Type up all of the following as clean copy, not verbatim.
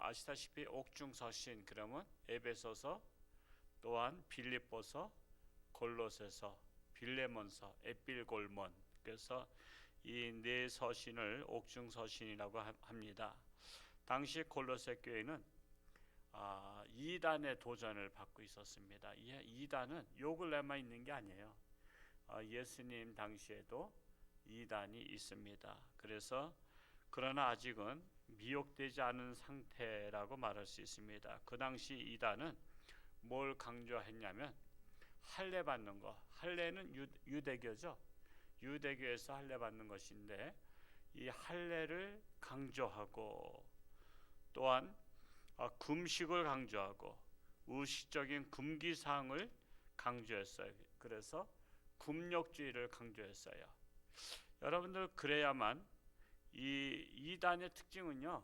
아시다시피 옥중서신 그러면 에베소서, 또한 빌립보서, 골로새서, 빌레몬서, 에필골몬, 그래서 이 네 서신을 옥중서신이라고 합니다. 당시 골로새 교회는 이단의 도전을 받고 있었습니다. 이단은 욕을 내만 있는 게 아니에요. 예수님 당시에도 이단이 있습니다. 그래서 그러나 아직은 미혹되지 않은 상태라고 말할 수 있습니다. 그 당시 이단은 뭘 강조했냐면 할례 받는 거. 할례는 유대교죠. 유대교에서 할례 받는 것인데 이 할례를 강조하고 또한 금식을 강조하고 의식적인 금기 사항을 강조했어요. 그래서 금욕주의를 강조했어요. 여러분들 그래야만 이 이단의 특징은요.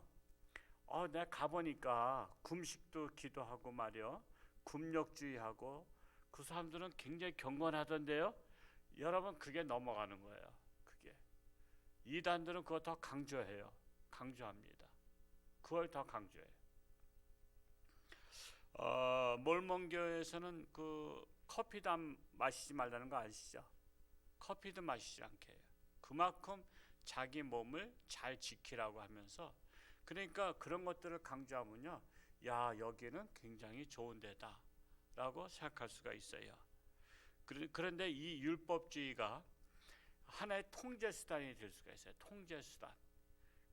내가 가보니까 금식도 기도하고 말이요. 금욕주의하고 그 사람들은 굉장히 경건하던데요. 여러분 그게 넘어가는 거예요. 그게 이단들은 그거 더 강조해요. 강조합니다. 그걸 더 강조해요. 몰몬교에서는 그 커피도 마시지 말라는 거 아시죠? 커피도 마시지 않게 해요. 그만큼 자기 몸을 잘 지키라고 하면서 그러니까 그런 것들을 강조하면요. 야, 여기는 굉장히 좋은 데다 라고 생각할 수가 있어요. 그런데 이 율법주의가 하나의 통제 수단이 될 수가 있어요. 통제 수단.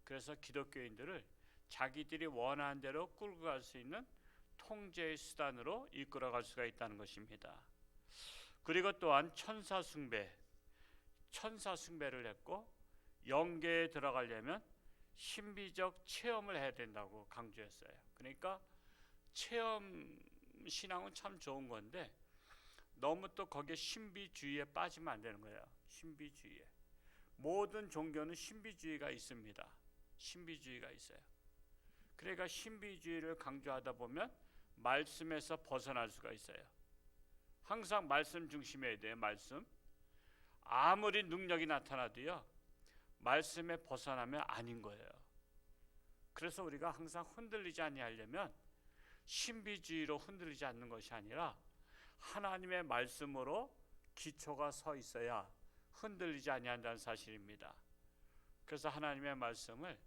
그래서 기독교인들을 자기들이 원하는 대로 끌고 갈 수 있는 통제의 수단으로 이끌어갈 수가 있다는 것입니다. 그리고 또한 천사 숭배를 했고 영계에 들어가려면 신비적 체험을 해야 된다고 강조했어요. 그러니까 체험 신앙은 참 좋은 건데 너무 또 거기에 신비주의에 빠지면 안 되는 거예요. 신비주의에. 모든 종교는 신비주의가 있습니다. 신비주의가 있어요. 그러니까 신비주의를 강조하다 보면 말씀에서 벗어날 수가 있어요. 항상 말씀 중심이어야 돼요. 말씀. 아무리 능력이 나타나도요. 말씀에 벗어나면 아닌 거예요. 그래서 우리가 항상 흔들리지 아니하려면 신비주의로 흔들리지 않는 것이 아니라 하나님의 말씀으로 기초가 서 있어야 흔들리지 아니한다는 사실입니다. 그래서 하나님의 말씀을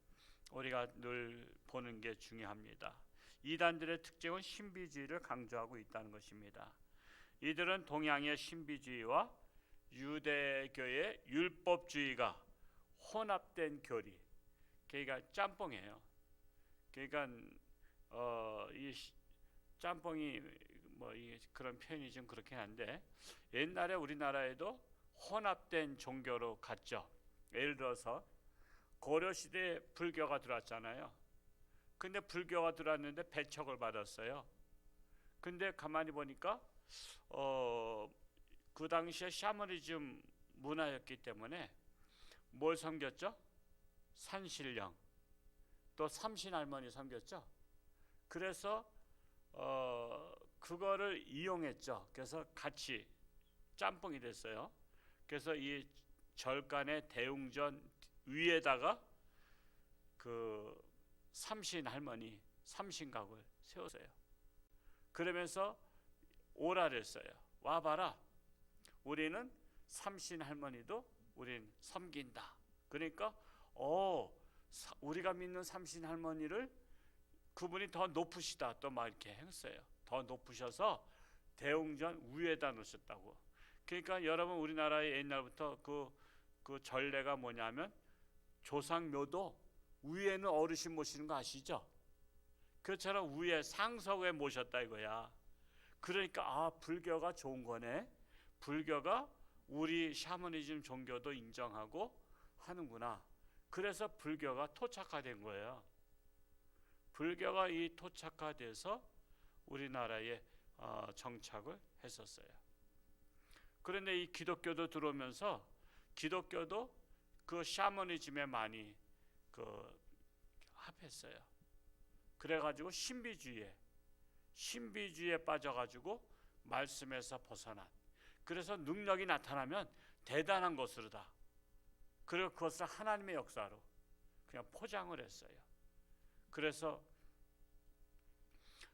우리가 늘 보는 게 중요합니다. 이단들의 특징은 신비주의를 강조하고 있다는 것입니다. 이들은 동양의 신비주의와 유대교의 율법주의가 혼합된 교리, 그러니까 짬뽕이에요. 그러니까 이 짬뽕이 그런 표현이 좀 그렇긴 한데 옛날에 우리나라에도 혼합된 종교로 갔죠. 예를 들어서 고려시대에 불교가 들어왔잖아요. 근데 불교가 들어왔는데 배척을 받았어요. 근데 가만히 보니까 그 당시에 샤머니즘 문화였기 때문에 뭘 섬겼죠? 산신령, 또 삼신할머니 섬겼죠. 그래서 그거를 이용했죠. 그래서 같이 짬뽕이 됐어요. 그래서 이 절간의 대웅전 위에다가 그 삼신할머니, 삼신각을 세웠어요. 그러면서 오라 그랬어요. 와봐라. 우리는 삼신할머니도 우린 섬긴다. 그러니까 우리가 믿는 삼신할머니를 그분이 더 높으시다. 또 막 이렇게 했어요. 더 높으셔서 대웅전 위에다 놓으셨다고. 그러니까 여러분 우리나라의 옛날부터 그 전례가 뭐냐면 조상묘도 위에는 어르신 모시는 거 아시죠? 그처럼 위에 상석에 모셨다 이거야. 그러니까 불교가 좋은 거네. 불교가 우리 샤머니즘 종교도 인정하고 하는구나. 그래서 불교가 토착화된 거예요. 불교가 이 토착화돼서 우리나라에 정착을 했었어요. 그런데 이 기독교도 들어오면서 기독교도 그 샤머니즘에 많이 합했어요. 그래가지고 신비주의에 빠져가지고 말씀에서 벗어난. 그래서 능력이 나타나면 대단한 것으로다. 그리고 그것을 하나님의 역사로 그냥 포장을 했어요. 그래서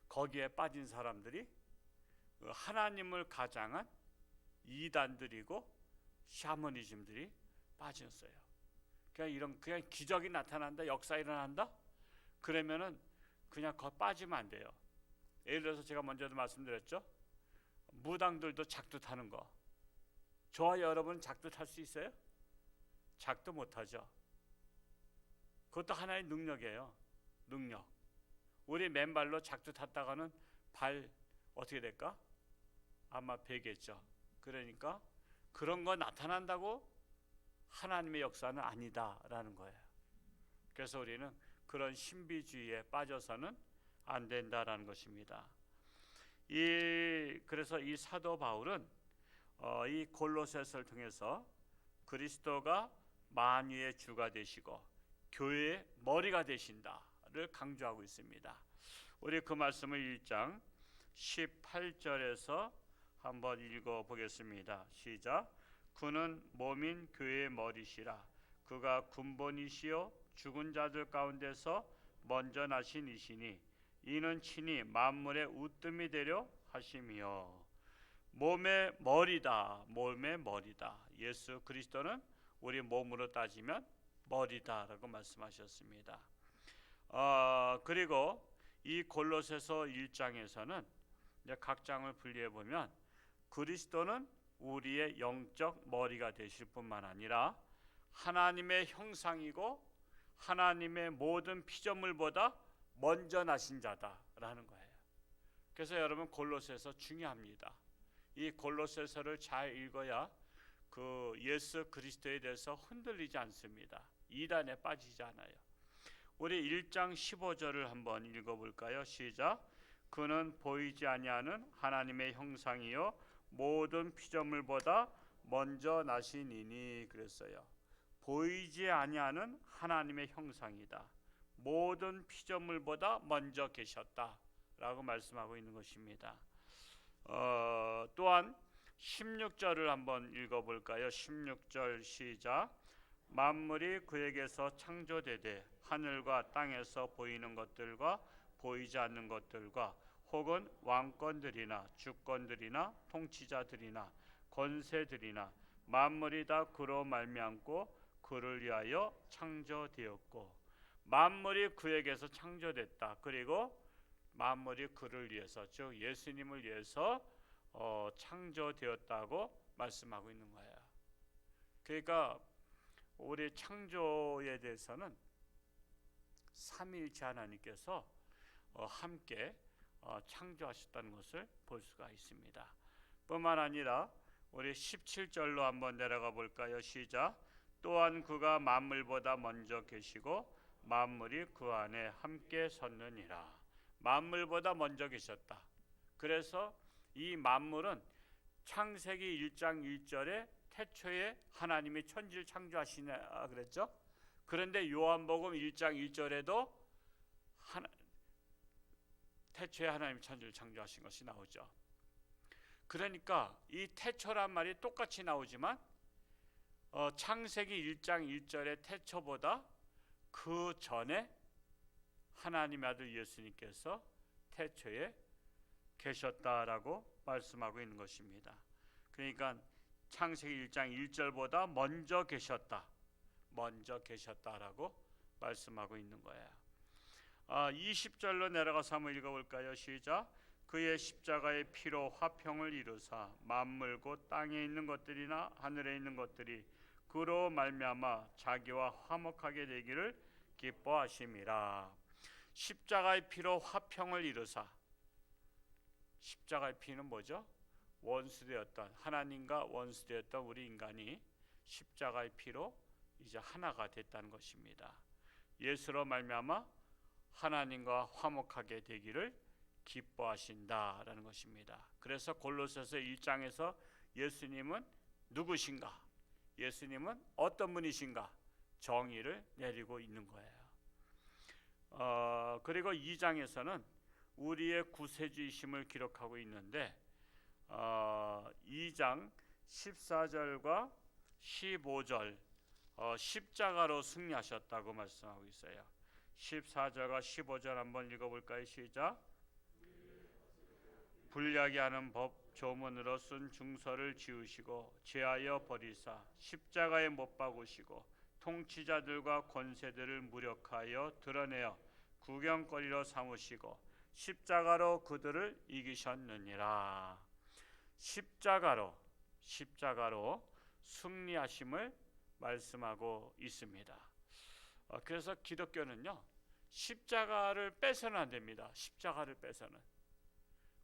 거기에 빠진 사람들이 하나님을 가장한 이단들이고 샤머니즘들이 빠졌어요. 그냥 기적이 나타난다, 역사 일어난다. 그러면은 그냥 거 빠지면 안 돼요. 예를 들어서 제가 먼저도 말씀드렸죠. 무당들도 작두 타는 거. 저와 여러분 작두 탈 수 있어요? 작두 못 하죠. 그것도 하나의 능력이에요. 능력. 우리 맨발로 작두 탔다가는 발 어떻게 될까? 아마 베겠죠. 그러니까 그런 거 나타난다고 하나님의 역사는 아니다라는 거예요. 그래서 우리는 그런 신비주의에 빠져서는 안 된다라는 것입니다. 그래서 이 사도 바울은 이 골로새서를 통해서 그리스도가 만유의 주가 되시고 교회의 머리가 되신다를 강조하고 있습니다. 우리 그 말씀을 1장 18절에서 한번 읽어보겠습니다. 시작. 그는 몸인 교회의 머리시라. 그가 근본이시요 죽은 자들 가운데서 먼저 나신 이시니 이는 친히 만물의 으뜸이 되려 하심이요. 몸의 머리다. 몸의 머리다. 예수 그리스도는 우리 몸으로 따지면 머리다라고 말씀하셨습니다. 그리고 이 골로새서 1장에서는 각 장을 분리해 보면 그리스도는 우리의 영적 머리가 되실 뿐만 아니라 하나님의 형상이고 하나님의 모든 피조물보다 먼저 나신 자다라는 거예요. 그래서 여러분 골로새서 중요합니다. 이 골로새서를 잘 읽어야 그 예수 그리스도에 대해서 흔들리지 않습니다. 이단에 빠지지 않아요. 우리 1장 15절을 한번 읽어볼까요? 시작. 그는 보이지 아니하는 하나님의 형상이요 모든 피조물보다 먼저 나시니니 그랬어요. 보이지 아니하는 하나님의 형상이다. 모든 피조물보다 먼저 계셨다라고 말씀하고 있는 것입니다. 또한 16절을 한번 읽어볼까요? 16절 시작. 만물이 그에게서 창조되되 하늘과 땅에서 보이는 것들과 보이지 않는 것들과 혹은 왕권들이나 주권들이나 통치자들이나 권세들이나 만물이 다 그로 말미암고 그를 위하여 창조되었고 만물이 그에게서 창조됐다. 그리고 만물이 그를 위해서 즉 예수님을 위해서 창조되었다고 말씀하고 있는 거예요. 그러니까 우리 창조에 대해서는 삼위일체 하나님께서 함께 창조하셨다는 것을 볼 수가 있습니다. 뿐만 아니라 우리 17절로 한번 내려가 볼까요? 시작. 또한 그가 만물보다 먼저 계시고 만물이 그 안에 함께 섰느니라. 만물보다 먼저 계셨다. 그래서 이 만물은 창세기 1장 1절에 태초에 하나님이 천지를 창조하시냐 그랬죠. 그런데 요한복음 1장 1절에도 태초에 하나님이 천지를 창조하신 것이 나오죠. 그러니까 이 태초란 말이 똑같이 나오지만 창세기 1장 1절의 태초보다 그 전에 하나님의 아들 예수님께서 태초에 계셨다라고 말씀하고 있는 것입니다. 그러니까 창세기 1장 1절보다 먼저 계셨다라고 말씀하고 있는 거예요. 20절로 내려가서 한번 읽어볼까요? 시작. 그의 십자가의 피로 화평을 이루사 만물 곧 땅에 있는 것들이나 하늘에 있는 것들이 그로 말미암아 자기와 화목하게 되기를 기뻐하심이라. 십자가의 피로 화평을 이루사. 십자가의 피는 뭐죠? 원수되었던 하나님과 원수되었던 우리 인간이 십자가의 피로 이제 하나가 됐다는 것입니다. 예수로 말미암아 하나님과 화목하게 되기를 기뻐하신다라는 것입니다. 그래서 골로새서 1장에서 예수님은 누구신가? 예수님은 어떤 분이신가? 정의를 내리고 있는 거예요. 그리고 2장에서는 우리의 구세주이심을 기록하고 있는데 2장 14절과 15절 십자가로 승리하셨다고 말씀하고 있어요. 14절과 15절 한번 읽어볼까요? 시작. 불리하게 하는 법 조문으로 쓴 중서를 지우시고 제하여 버리사 십자가에 못 박으시고 통치자들과 권세들을 무력하여 드러내어 구경거리로 삼으시고 십자가로 그들을 이기셨느니라. 십자가로 승리하심을 말씀하고 있습니다. 그래서 기독교는요, 십자가를 빼서는 안 됩니다. 십자가를 빼서는.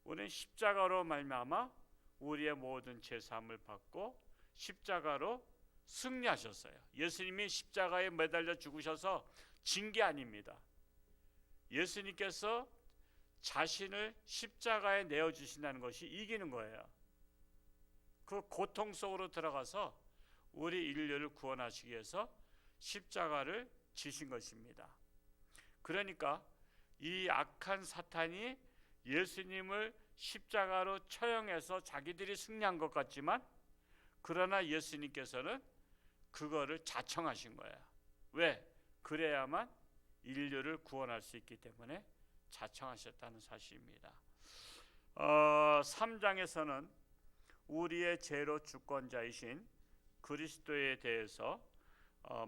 우리는 십자가로 말미암아 우리의 모든 죄사함을 받고 십자가로 승리하셨어요. 예수님이 십자가에 매달려 죽으셔서 진 게 아닙니다. 예수님께서 자신을 십자가에 내어주신다는 것이 이기는 거예요. 그 고통 속으로 들어가서 우리 인류를 구원하시기 위해서 십자가를 지신 것입니다. 그러니까 이 악한 사탄이 예수님을 십자가로 처형해서 자기들이 승리한 것 같지만, 그러나 예수님께서는 그거를 자청하신 거야. 왜? 그래야만 인류를 구원할 수 있기 때문에 자청하셨다는 사실입니다. 3장에서는 우리의 죄로 주권자이신 그리스도에 대해서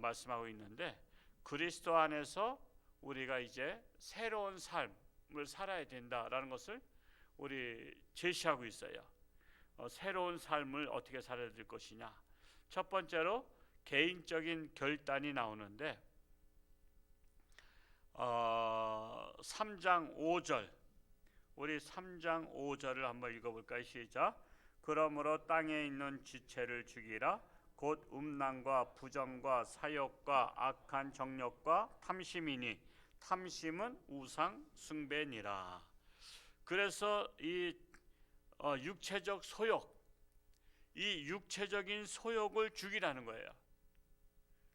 말씀하고 있는데, 그리스도 안에서 우리가 이제 새로운 삶을 살아야 된다라는 것을 우리 제시하고 있어요. 새로운 삶을 어떻게 살아야 될 것이냐. 첫 번째로 개인적인 결단이 나오는데 3장 5절, 우리 3장 5절을 한번 읽어볼까요? 시작. 그러므로 땅에 있는 지체를 죽이라. 곧 음란과 부정과 사욕과 악한 정욕과 탐심이니 탐심은 우상 숭배니라. 그래서 이 육체적 소욕, 이 육체적인 소욕을 죽이라는 거예요.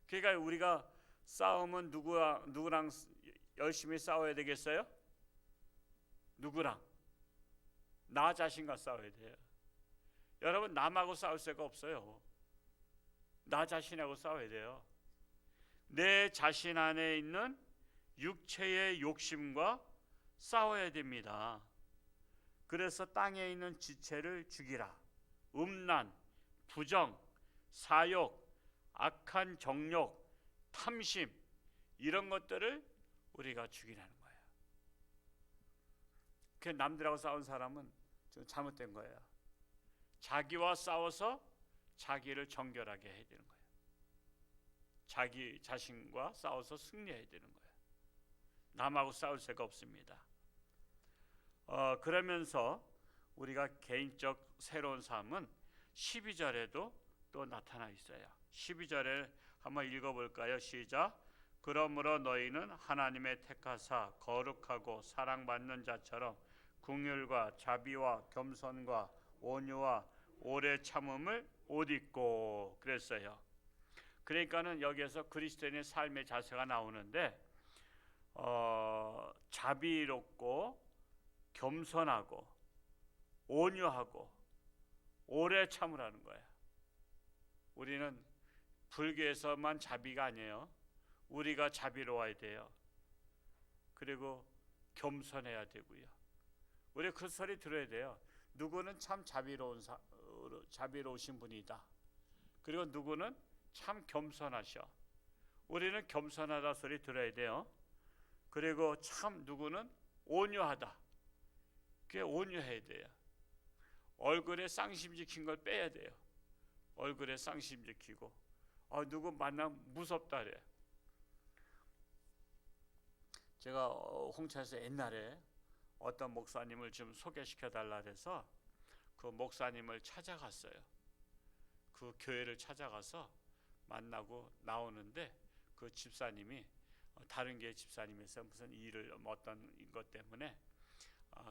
그러니까 우리가 싸움은 누구랑 열심히 싸워야 되겠어요? 누구랑? 나 자신과 싸워야 돼요. 여러분, 남하고 싸울 수가 없어요. 나 자신하고 싸워야 돼요. 내 자신 안에 있는 육체의 욕심과 싸워야 됩니다. 그래서 땅에 있는 지체를 죽이라. 음란, 부정, 사욕, 악한 정욕, 탐심, 이런 것들을 우리가 죽이라는 거예요. 그 남들하고 싸운 사람은 좀 잘못된 거예요. 자기와 싸워서 자기를 정결하게 해야 되는 거예요. 자기 자신과 싸워서 승리해야 되는 거예요. 남하고 싸울 새가 없습니다. 그러면서 우리가 개인적 새로운 삶은 12절에도 또 나타나 있어요. 12절에 한번 읽어볼까요? 시작. 그러므로 너희는 하나님의 택하사 거룩하고 사랑받는 자처럼 긍휼과 자비와 겸손과 온유와 오래 참음을 옷 입고 그랬어요. 그러니까는 여기에서 그리스도인의 삶의 자세가 나오는데 자비롭고 겸손하고 온유하고 오래 참으라는 거예요. 우리는 불교에서만 자비가 아니에요. 우리가 자비로워야 돼요. 그리고 겸손해야 되고요. 우리 그 소리 들어야 돼요. 누구는 참 자비로우신 분이다. 그리고 누구는 참 겸손하셔. 우리는 겸손하다 소리 들어야 돼요. 그리고 참 누구는 온유하다. 그게 온유해야 돼요. 얼굴에 쌍심 지킨 걸 빼야 돼요. 얼굴에 쌍심 지키고 누구 만나면 무섭다 그래. 제가 홍천에서 옛날에 어떤 목사님을 좀 소개시켜 달라 그래서 그 목사님을 찾아갔어요. 그 교회를 찾아가서 만나고 나오는데 그 집사님이 다른 교회 집사님에서 무슨 일을 어떤 것 때문에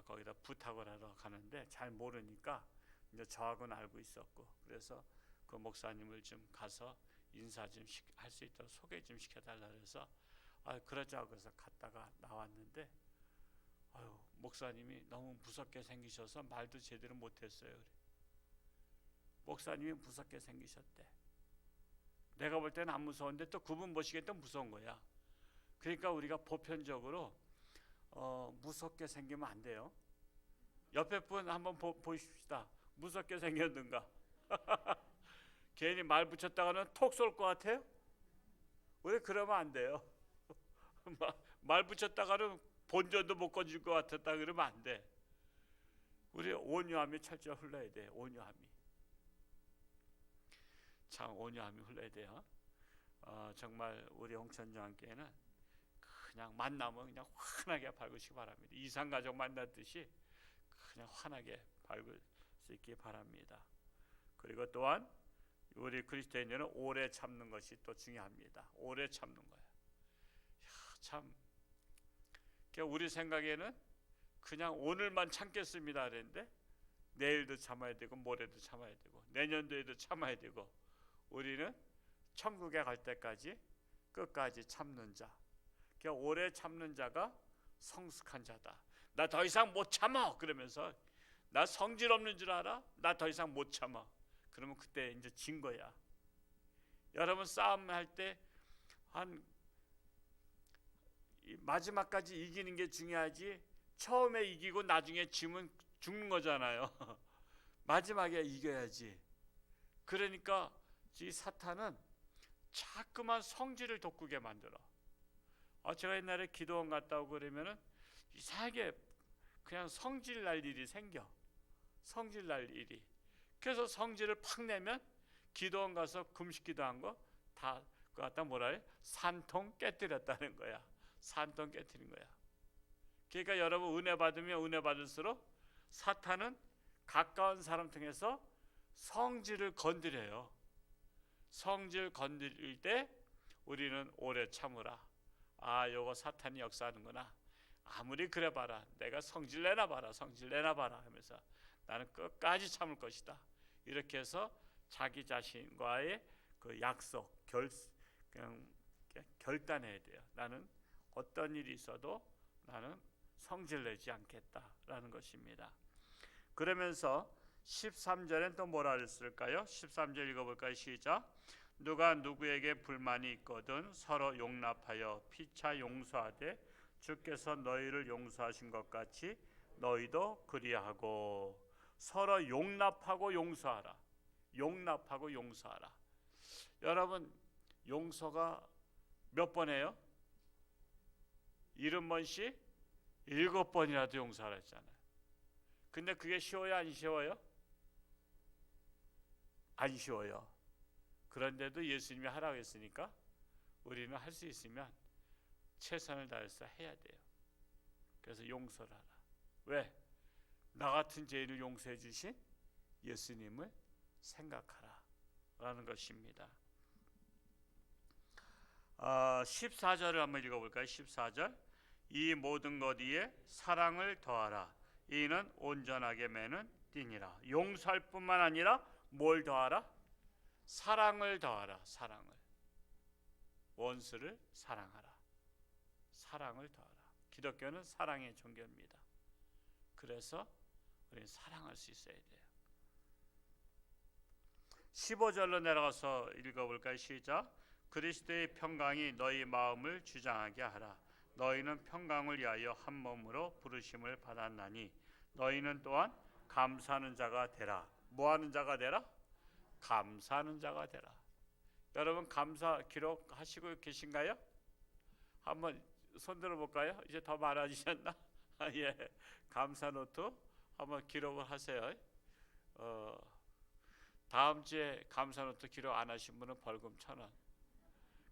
거기다 부탁을 하러 가는데 잘 모르니까 이제 저하고는 알고 있었고, 그래서 그 목사님을 좀 가서 인사 좀 할 수 있도록 소개 좀 시켜달라 그래서 그러자고 해서 갔다가 나왔는데 목사님이 너무 무섭게 생기셔서 말도 제대로 못했어요. 목사님이 무섭게 생기셨대. 내가 볼 때는 안 무서운데 또 그분 보시기엔 무서운 거야. 그러니까 우리가 보편적으로 무섭게 생기면 안 돼요. 옆에 분 한번 보십시다. 무섭게 생겼는가? 괜히 말 붙였다가는 톡 쏠 것 같아요. 우리 그러면 안 돼요. 말 붙였다가는 본전도 못 건질 것 같았다 그러면 안 돼. 우리 온유함이 철저히 흘러야 돼. 온유함이. 참 온유함이 흘러야 돼요. 정말 우리 홍천정교회는 그냥 만나면 그냥 환하게 밝으시기 바랍니다. 이산가족 만났듯이 그냥 환하게 밝을 수 있기 바랍니다. 그리고 또한 우리 그리스도인들은 오래 참는 것이 또 중요합니다. 오래 참는 거예요. 참 우리 생각에는 그냥 오늘만 참겠습니다 그랬는데 내일도 참아야 되고 모레도 참아야 되고 내년도에도 참아야 되고 우리는 천국에 갈 때까지 끝까지 참는 자, 오래 참는 자가 성숙한 자다. 나 더 이상 못 참아 그러면서 나 성질 없는 줄 알아? 나 더 이상 못 참아. 그러면 그때 이제 진 거야. 여러분 싸움할 때 한 마지막까지 이기는 게 중요하지 처음에 이기고 나중에 지면 죽는 거잖아요. 마지막에 이겨야지. 그러니까 이 사탄은 자꾸만 성질을 돋구게 만들어. 제가 옛날에 기도원 갔다 오고 그러면은 이상하게 그냥 성질 날 일이 생겨. 성질 날 일이. 그래서 성질을 팍 내면 기도원 가서 금식 기도한 거 다 그 갖다 뭐라 해? 산통 깨뜨렸다는 거야. 산통 깨뜨린 거야. 그러니까 여러분 은혜 받으면 은혜 받을수록 사탄은 가까운 사람 통해서 성질을 건드려요. 성질 건드릴 때 우리는 오래 참으라. 요거 사탄이 역사하는구나. 아무리 그래 봐라. 내가 성질 내나 봐라. 성질 내나 봐라 하면서 나는 끝까지 참을 것이다. 이렇게 해서 자기 자신과의 그 약속, 그냥 결단해야 돼요. 나는 어떤 일이 있어도 나는 성질 내지 않겠다라는 것입니다. 그러면서 13절엔 또 뭐라 그랬을까요? 13절 읽어볼까요? 시작. 누가 누구에게 불만이 있거든 서로 용납하여 피차 용서하되 주께서 너희를 용서하신 것 같이 너희도 그리하고. 서로 용납하고 용서하라. 용납하고 용서하라. 여러분 용서가 몇 번 해요? 70번씩 7번이라도 용서하라 했잖아요. 근데 그게 쉬워요? 안 쉬워요? 안 쉬워요. 그런데도 예수님이 하라고 했으니까 우리는 할 수 있으면 최선을 다해서 해야 돼요. 그래서 용서를 하라. 왜? 나 같은 죄인을 용서해 주신 예수님을 생각하라 라는 것입니다. 14절을 한번 읽어볼까요? 14절. 이 모든 것 위에 사랑을 더하라. 이는 온전하게 매는 띠니라. 용서할 뿐만 아니라 뭘 더하라? 사랑을 더하라. 사랑을. 원수를 사랑하라. 사랑을 더하라. 기독교는 사랑의 종교입니다. 그래서 우리는 사랑할 수 있어야 돼요. 15절로 내려가서 읽어볼까요? 시작. 그리스도의 평강이 너희 마음을 주장하게 하라. 너희는 평강을 위하여 한 몸으로 부르심을 받았나니 너희는 또한 감사하는 자가 되라. 뭐하는 자가 되라? 감사하는 자가 되라. 여러분 감사 기록하시고 계신가요? 한번 손 들어볼까요? 이제 더 많아지셨나? 예, 감사 노트 한번 기록을 하세요. 다음 주에 감사 노트 기록 안 하신 분은 벌금 1,000원.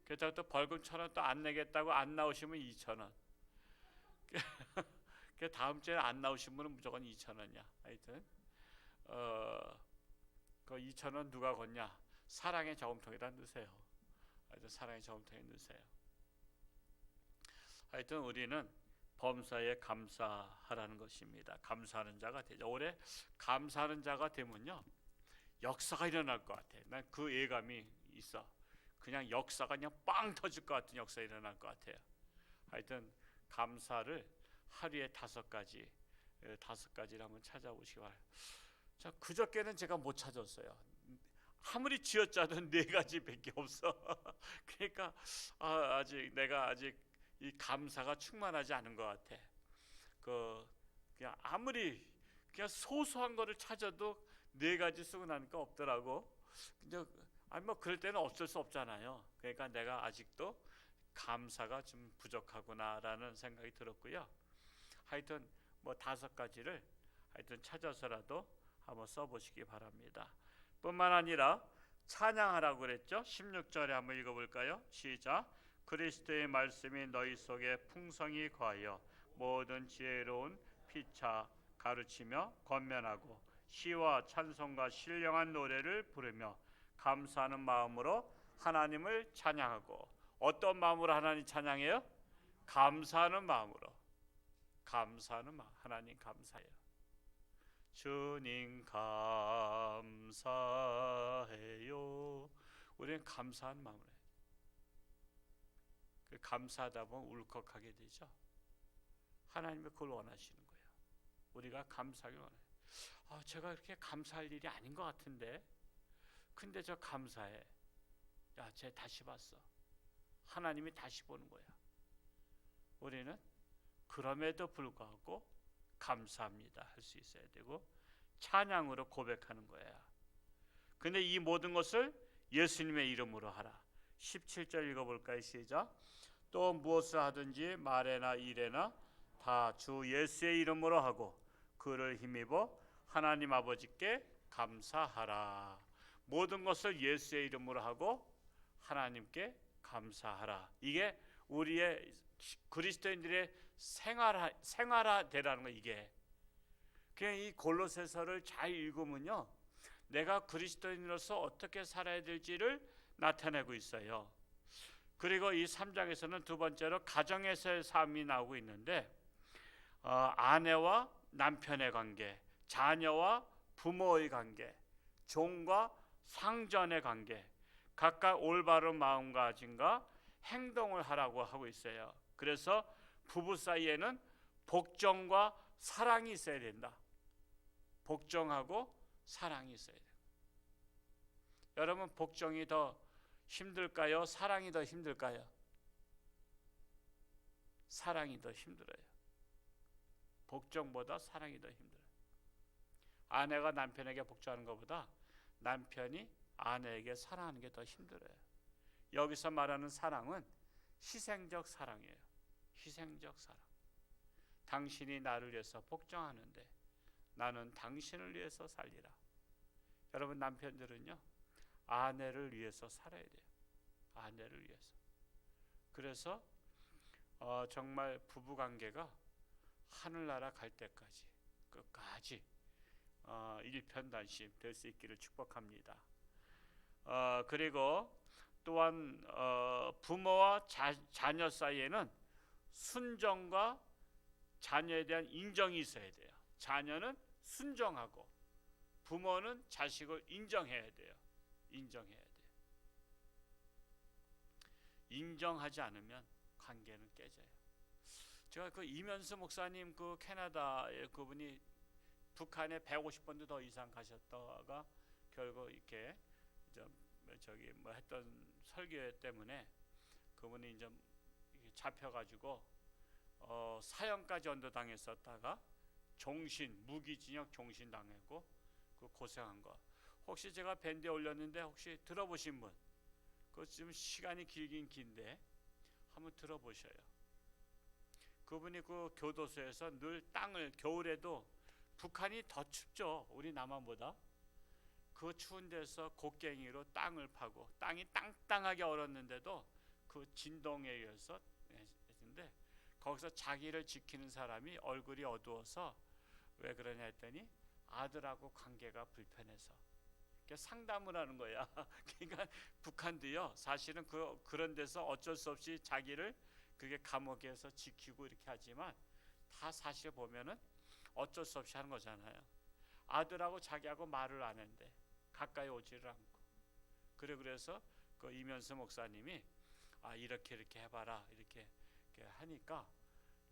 그렇다고 또 벌금 1,000원 또 안 내겠다고 안 나오시면 2,000원. 그 다음 주에 안 나오신 분은 무조건 2,000원이야. 하여튼 그 2,000원 누가 걷냐? 사랑의 저금통에다 넣으세요. 하여튼 사랑의 저금통에 넣으세요. 하여튼 우리는 범사에 감사하라는 것입니다. 감사하는 자가 되죠. 올해 감사하는 자가 되면요 역사가 일어날 것 같아. 난 그 예감이 있어. 그냥 역사가 그냥 빵 터질 것 같은 역사가 일어날 것 같아요. 하여튼 감사를 하루에 5가지를 한번 찾아보시기 바랍니다. 자, 그저께는 제가 못 찾았어요. 아무리 쥐어짜도 4가지밖에 없어. 그러니까 내가 아직 이 감사가 충만하지 않은 것 같아. 그냥 아무리 그냥 소소한 거를 찾아도 네 가지 쓰고 나니까 없더라고. 근데 아니 뭐 그럴 때는 어쩔 수 없잖아요. 그러니까 내가 아직도 감사가 좀 부족하구나라는 생각이 들었고요. 하여튼 뭐 5가지를 하여튼 찾아서라도 한번 써보시기 바랍니다. 뿐만 아니라 찬양하라고 그랬죠. 16절에 한번 읽어볼까요? 시작. 그리스도의 말씀이 너희 속에 풍성히 거하여 모든 지혜로운 피차 가르치며 권면하고 시와 찬송과 신령한 노래를 부르며 감사하는 마음으로 하나님을 찬양하고. 어떤 마음으로 하나님 찬양해요? 감사하는 마음으로. 감사하는 마음. 하나님 감사해요. 주님 감사해요. 우리는 감사한 마음으로 해요. 감사하다 보면 울컥하게 되죠. 하나님이 그걸 원하시는 거예요. 우리가 감사하길 원해요. 제가 그렇게 감사할 일이 아닌 것 같은데, 근데 저 감사해. 야, 쟤 다시 봤어. 하나님이 다시 보는 거야. 우리는 그럼에도 불구하고 감사합니다 할 수 있어야 되고 찬양으로 고백하는 거야. 근데 이 모든 것을 예수님의 이름으로 하라. 17절 읽어볼까요? 시작. 또 무엇을 하든지 말에나 일에나 다 주 예수의 이름으로 하고 그를 힘입어 하나님 아버지께 감사하라. 모든 것을 예수의 이름으로 하고 하나님께 감사하라. 이게 우리의 그리스도인들의 생활화되라는 거. 이게 그냥 이 골로새서를 잘 읽으면요, 내가 그리스도인으로서 어떻게 살아야 될지를 나타내고 있어요. 그리고 이 3장에서는 두 번째로 가정에서의 삶이 나오고 있는데, 아내와 남편의 관계, 자녀와 부모의 관계, 종과 상전의 관계, 각각 올바른 마음가짐과 행동을 하라고 하고 있어요. 그래서 부부 사이에는 복종과 사랑이 있어야 된다. 복종하고 사랑이 있어야 돼요. 여러분, 복종이 더 힘들까요? 사랑이 더 힘들까요? 사랑이 더 힘들어요. 복종보다 사랑이 더 힘들어요. 아내가 남편에게 복종하는 것보다 남편이 아내에게 사랑하는 게 더 힘들어요. 여기서 말하는 사랑은 희생적 사랑이에요. 희생적 사랑. 당신이 나를 위해서 복종하는데 나는 당신을 위해서 살리라. 여러분, 남편들은요, 아내를 위해서 살아야 돼요. 아내를 위해서. 그래서 정말 부부관계가 하늘나라 갈 때까지 끝까지 일편단심 될 수 있기를 축복합니다. 그리고 또한 부모와 자녀 사이에는 순종과 자녀에 대한 인정이 있어야 돼요. 자녀는 순종하고 부모는 자식을 인정해야 돼요. 인정해야 돼요. 인정하지 않으면 관계는 깨져요. 제가 그 이면수 목사님, 그 캐나다의 그분이 북한에 150번도 더 이상 가셨다가 결국 이렇게 저기 뭐 했던 설교 때문에 그분이 이제 잡혀가지고 사형까지 언도당했었다가 무기징역 종신 당했고 그 고생한 거. 혹시 제가 밴드에 올렸는데 혹시 들어보신 분? 그거 좀 시간이 길긴 긴데 한번 들어보셔요. 그분이 그 교도소에서 늘 땅을, 겨울에도 북한이 더 춥죠, 우리 남한보다. 그 추운 데서 곡괭이로 땅을 파고 땅이 땅땅하게 얼었는데도 그 진동에 의해서 했는데, 거기서 자기를 지키는 사람이 얼굴이 어두워서 왜 그러냐 했더니 아들하고 관계가 불편해서 상담을 하는 거야. 그러니까 북한도요, 사실은 그런 데서 어쩔 수 없이 자기를 그게 감옥에서 지키고 이렇게 하지만 다 사실 보면은 어쩔 수 없이 하는 거잖아요. 아들하고 자기하고 말을 안 했는데 가까이 오지를 않고. 그래서 그 이면수 목사님이 이렇게 해봐라 이렇게 하니까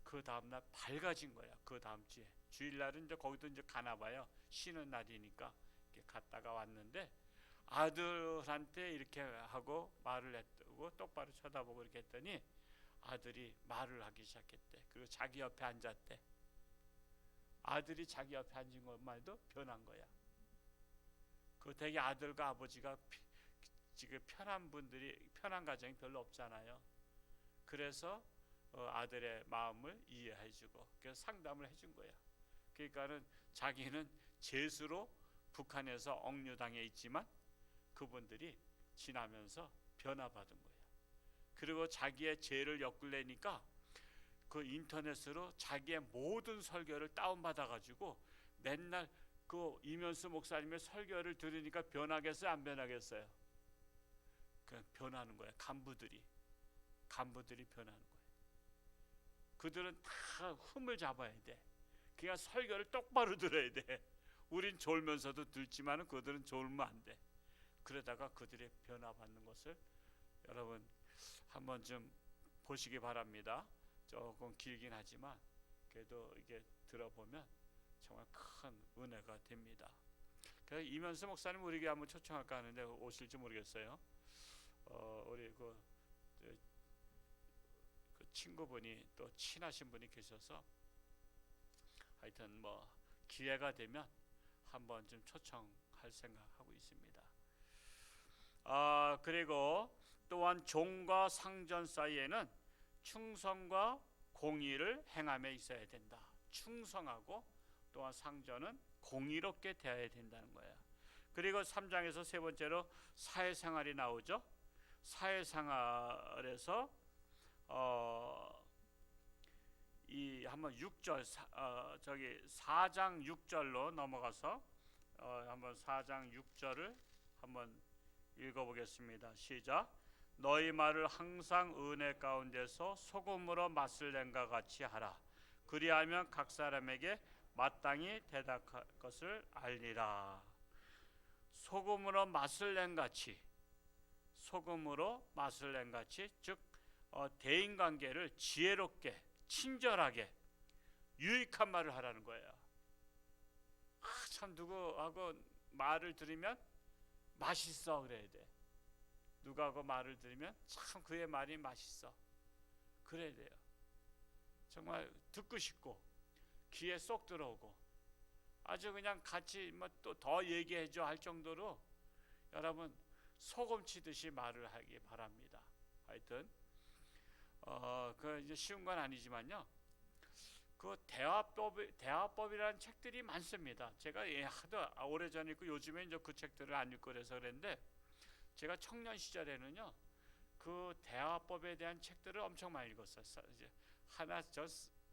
그 다음날 밝아진 거야. 그 다음 주에 주일날은 이제 거기도 이제 가나 봐요. 쉬는 날이니까 갔다가 왔는데 아들한테 이렇게 하고 말을 했고 똑바로 쳐다보고 이렇게 했더니 아들이 말을 하기 시작했대. 그리고 자기 옆에 앉았대. 아들이 자기 옆에 앉은 것만 해도 변한 거야. 그 되게 아들과 아버지가 지금 편한 가정이 별로 없잖아요. 그래서 아들의 마음을 이해해주고 그래서 상담을 해준 거야. 그러니까는 자기는 죄수로 북한에서 억류당해 있지만 그분들이 지나면서 변화받은 거야. 그리고 자기의 죄를 엮으려니까 그 인터넷으로 자기의 모든 설교를 다운받아 가지고 맨날 그 이면수 목사님의 설교를 들으니까 변하겠어요, 안 변하겠어요? 그냥 변하는 거야. 간부들이 변하는 거야. 그들은 다 흠을 잡아야 돼. 그냥 설교를 똑바로 들어야 돼. 우린 졸면서도 듣지만은 그들은 졸면 안 돼. 그러다가 그들의 변화받는 것을 여러분 한번 좀 보시기 바랍니다. 조금 길긴 하지만 그래도 이게 들어보면 정말 큰 은혜가 됩니다. 그래서 이면수 목사님 우리 교회 한번 초청할까 하는데 오실지 모르겠어요. 우리 그 친구분이 또 친하신 분이 계셔서 하여튼 뭐 기회가 되면 한번 좀 초청할 생각하고 있습니다. 그리고 또한 종과 상전 사이에는 충성과 공의를 행함에 있어야 된다. 충성하고 또한 상전은 공의롭게 대해야 된다는 거예요. 그리고 3장에서 세 번째로 사회생활이 나오죠. 사회생활에서 이 한번 6절 저기 4장 6절로 넘어가서 한번 4장 6절을 한번 읽어보겠습니다. 시작. 너희 말을 항상 은혜 가운데서 소금으로 맛을 낸과 같이 하라. 그리하면 각 사람에게 마땅히 대답할 것을 알리라. 소금으로 맛을 낸 같이, 소금으로 맛을 낸 같이, 즉 대인관계를 지혜롭게, 친절하게, 유익한 말을 하라는 거예요. 참 누구하고 말을 들으면 맛있어 그래야 돼. 누구하고 말을 들으면 참 그의 말이 맛있어 그래야 돼요. 정말 듣고 싶고 귀에 쏙 들어오고 아주 그냥 같이 뭐 또 더 얘기해줘 할 정도로 여러분 소금 치듯이 말을 하기 바랍니다. 하여튼 그 이제 쉬운 건 아니지만요. 그 대화법이라는 책들이 많습니다. 제가 하도 오래전에 있고 요즘에 이제 그 책들을 안 읽고 그래서 그랬는데 제가 청년 시절에는요 그 대화법에 대한 책들을 엄청 많이 읽었어요. 이제 하나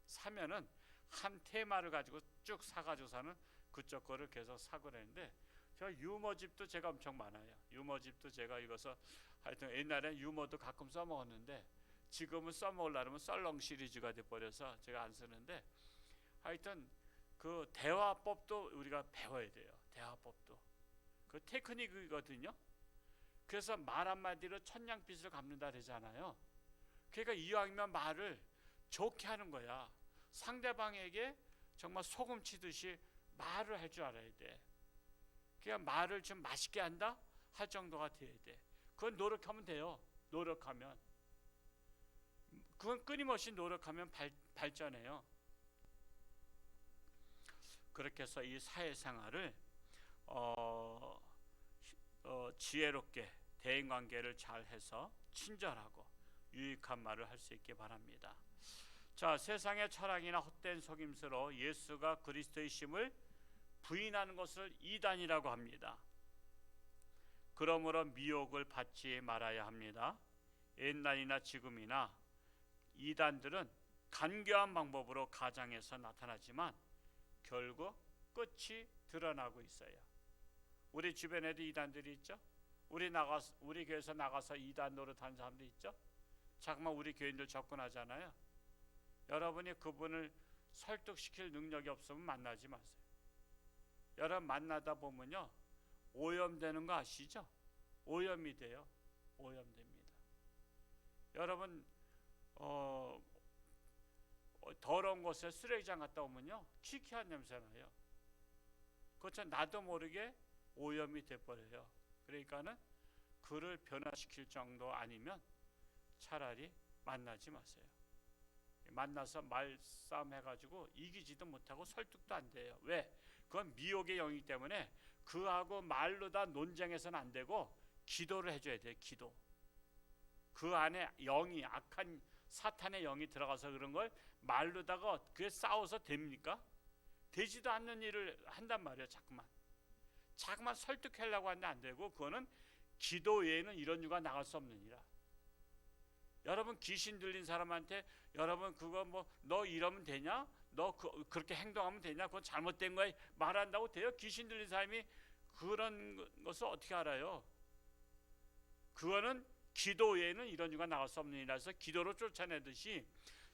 사면은 한 테마를 가지고 쭉 사가지고서는 그쪽 거를 계속 사고 그랬는데 저 유머집도 제가 엄청 많아요. 유머집도 제가 읽어서 하여튼 옛날엔 유머도 가끔 써먹었는데 지금은 써먹으려면 썰렁 시리즈가 돼버려서 제가 안 쓰는데 하여튼 그 대화법도 우리가 배워야 돼요. 대화법도 그 테크닉이거든요. 그래서 말 한마디로 천냥빚을 갚는다 그러잖아요. 그러니까 이왕이면 말을 좋게 하는 거야. 상대방에게 정말 소금 치듯이 말을 할 줄 알아야 돼. 그냥 말을 좀 맛있게 한다 할 정도가 돼야 돼. 그건 노력하면 돼요. 노력하면 그건 끊임없이 노력하면 발전해요. 그렇게 해서 이 사회생활을 지혜롭게 대인관계를 잘해서 친절하고 유익한 말을 할 수 있게 바랍니다. 자, 세상의 철학이나 헛된 속임수로 예수가 그리스도이심을 부인하는 것을 이단이라고 합니다. 그러므로 미혹을 받지 말아야 합니다. 옛날이나 지금이나 이단들은 간교한 방법으로 가장에서 나타나지만 결국 끝이 드러나고 있어요. 우리 주변에도 이단들이 있죠. 우리 교회에서 나가서 이단 노릇하는 사람도 있죠. 잠깐만 우리 교인들 접근하잖아요. 여러분이 그분을 설득시킬 능력이 없으면 만나지 마세요. 여러분 만나다 보면요 오염되는 거 아시죠? 오염이 돼요. 오염됩니다. 여러분 더러운 곳에 쓰레기장 갔다 오면요 퀴퀴한 냄새 나요. 그것처럼 나도 모르게 오염이 돼버려요. 그러니까는 그를 변화시킬 정도 아니면 차라리 만나지 마세요. 만나서 말싸움 해가지고 이기지도 못하고 설득도 안 돼요. 왜? 그건 미혹의 영이기 때문에 그하고 말로 다 논쟁해서는 안 되고 기도를 해줘야 돼요. 기도. 그 안에 영이, 악한 사탄의 영이 들어가서 그런 걸 말로다가 그게 싸워서 됩니까? 되지도 않는 일을 한단 말이에요. 자꾸만 설득하려고 하는데 안 되고, 그거는 기도 외에는 이런 유가 나갈 수 없느니라. 여러분 귀신 들린 사람한테 여러분 그거 뭐 너 이러면 되냐? 너 그렇게 행동하면 되냐? 그건 잘못된 거야 말한다고 돼요? 귀신 들린 사람이 그런 것을 어떻게 알아요? 그거는 기도 외에는 이런 유가 나갈 수 없느니라 해서 기도로 쫓아내듯이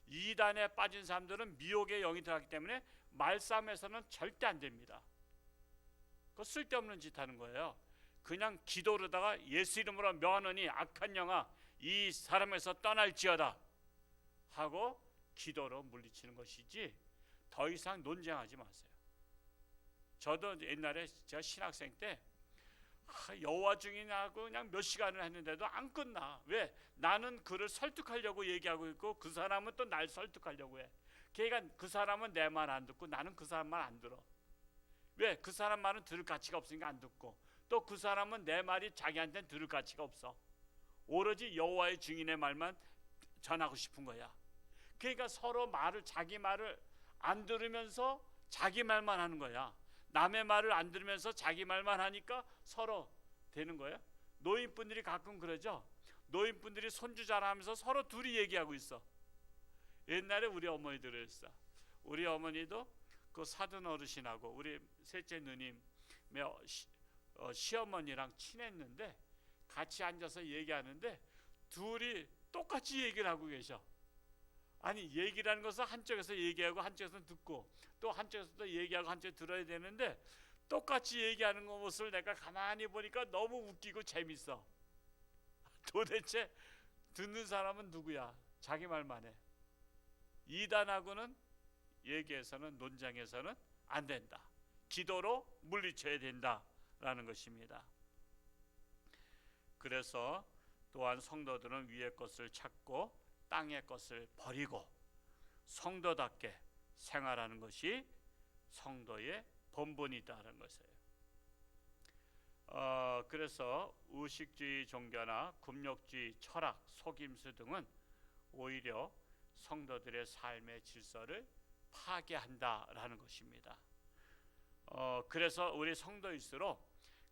이단에 빠진 사람들은 미혹의 영이 들어가기 때문에 말싸움에서는 절대 안 됩니다. 그거 쓸데없는 짓 하는 거예요. 그냥 기도로다가 예수 이름으로 명하노니 악한 영아 이 사람에서 떠날지어다 하고 기도로 물리치는 것이지 더 이상 논쟁하지 마세요. 저도 옛날에 제가 신학생 때 여호와 증인하고 그냥 몇 시간을 했는데도 안 끝나. 왜? 나는 그를 설득하려고 얘기하고 있고 그 사람은 또 날 설득하려고 해. 그러니까 그 사람은 내 말 안 듣고 나는 그 사람 말 안 들어. 왜? 그 사람 말은 들을 가치가 없으니까 안 듣고, 또 그 사람은 내 말이 자기한테는 들을 가치가 없어. 오로지 여호와의 증인의 말만 전하고 싶은 거야. 그러니까 서로 자기 말을 안 들으면서 자기 말만 하는 거야. 남의 말을 안 들으면서 자기 말만 하니까 서로 되는 거야. 노인분들이 가끔 그러죠. 노인분들이 손주 자랑하면서 서로 둘이 얘기하고 있어. 옛날에 우리 어머니들 그랬어. 우리 어머니도 그 사돈 어르신하고 우리 셋째 누님의 시어머니랑 친했는데 같이 앉아서 얘기하는데 둘이 똑같이 얘기를 하고 계셔. 아니 얘기라는 것은 한쪽에서 얘기하고 한쪽에서 듣고 또 한쪽에서 또 얘기하고 한쪽에 들어야 되는데 똑같이 얘기하는 것을 내가 가만히 보니까 너무 웃기고 재밌어. 도대체 듣는 사람은 누구야? 자기 말만 해. 이단하고는 얘기해서는 논쟁해서는 안 된다. 기도로 물리쳐야 된다라는 것입니다. 그래서 또한 성도들은 위의 것을 찾고 땅의 것을 버리고 성도답게 생활하는 것이 성도의 본분이다라는 것이에요. 그래서 의식주의 종교나 금욕주의 철학, 속임수 등은 오히려 성도들의 삶의 질서를 파괴한다라는 것입니다. 그래서 우리 성도일수록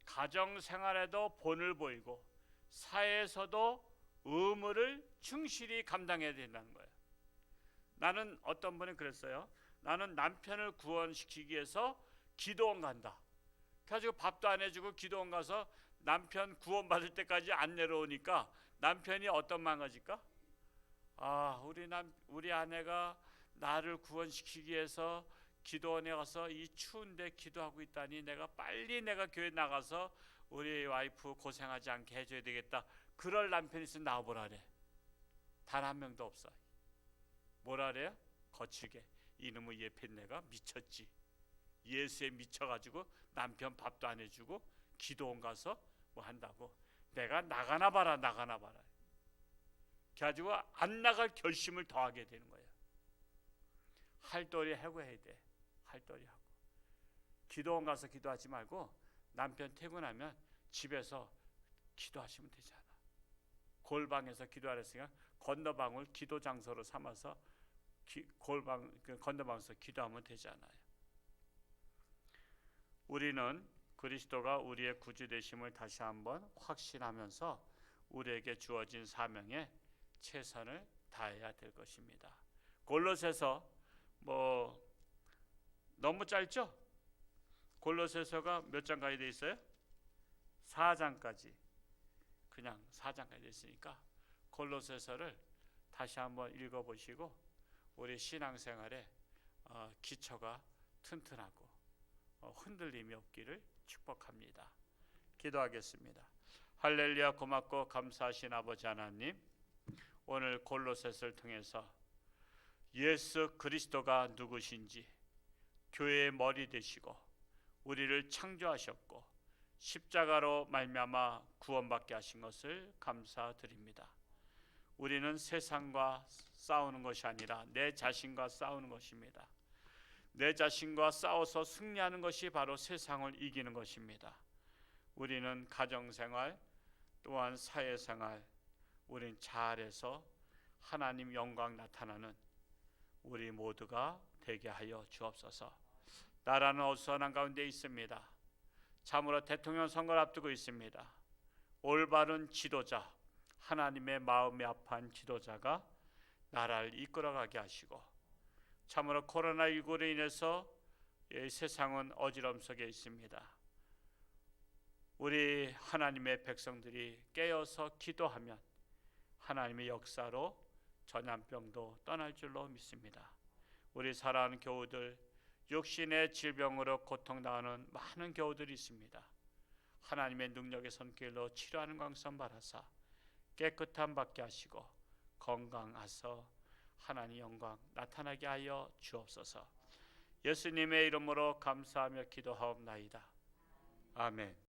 가정생활에도 본을 보이고 사회에서도 의무를 충실히 감당해야 된다는 거예요. 나는 어떤 분이 그랬어요. 나는 남편을 구원시키기 위해서 기도원 간다. 그래가지고 밥도 안 해주고 기도원 가서 남편 구원받을 때까지 안 내려오니까 남편이 어떤 마음가질까? 우리 아내가 나를 구원시키기 위해서 기도원에 가서 이 추운데 기도하고 있다니 내가 교회 나가서 우리 와이프 고생하지 않게 해줘야 되겠다. 그럴 남편이 있으면 나와보라래. 단 한 명도 없어. 뭐라래요? 거칠게 이놈의 예편네가 미쳤지. 예수에 미쳐가지고 남편 밥도 안 해주고 기도원 가서 뭐 한다고. 내가 나가나 봐라. 그래가지고 안 나갈 결심을 더하게 되는 거예요. 할도리 하고 해야 돼. 할도리 하고. 기도원 가서 기도하지 말고 남편 퇴근하면 집에서 기도하시면 되잖아. 골방에서 기도하랬으니까 건너방을 기도 장소로 삼아서 건너방에서 기도하면 되잖아요. 우리는 그리스도가 우리의 구주 되심을 다시 한번 확신하면서 우리에게 주어진 사명에 최선을 다해야 될 것입니다. 골로새서 너무 짧죠? 골로새서가 몇 장까지 돼 있어요? 4장까지. 그냥 4장까지 돼 있으니까 골로새서를 다시 한번 읽어보시고 우리 신앙생활에 기초가 튼튼하고 흔들림이 없기를 축복합니다. 기도하겠습니다. 할렐루야. 고맙고 감사하신 아버지 하나님, 오늘 골로새서를 통해서 예수 그리스도가 누구신지, 교회의 머리 되시고 우리를 창조하셨고 십자가로 말미암아 구원받게 하신 것을 감사드립니다. 우리는 세상과 싸우는 것이 아니라 내 자신과 싸우는 것입니다. 내 자신과 싸워서 승리하는 것이 바로 세상을 이기는 것입니다. 우리는 가정생활 또한 사회생활 우린 잘해서 하나님 영광 나타나는 우리 모두가 되게 하여 주옵소서. 나라는 어수선한 가운데 있습니다. 참으로 대통령 선거를 앞두고 있습니다. 올바른 지도자, 하나님의 마음이 아파한 지도자가 나라를 이끌어가게 하시고, 참으로 코로나19로 인해서 세상은 어지러움 속에 있습니다. 우리 하나님의 백성들이 깨어서 기도하면 하나님의 역사로 전염병도 떠날 줄로 믿습니다. 우리 사랑하는 교우들, 육신의 질병으로 고통당하는 많은 교우들이 있습니다. 하나님의 능력의 손길로 치료하는 광선 바라사 깨끗함 받게 하시고 건강하서 하나님 영광 나타나게 하여 주옵소서. 예수님의 이름으로 감사하며 기도하옵나이다. 아멘.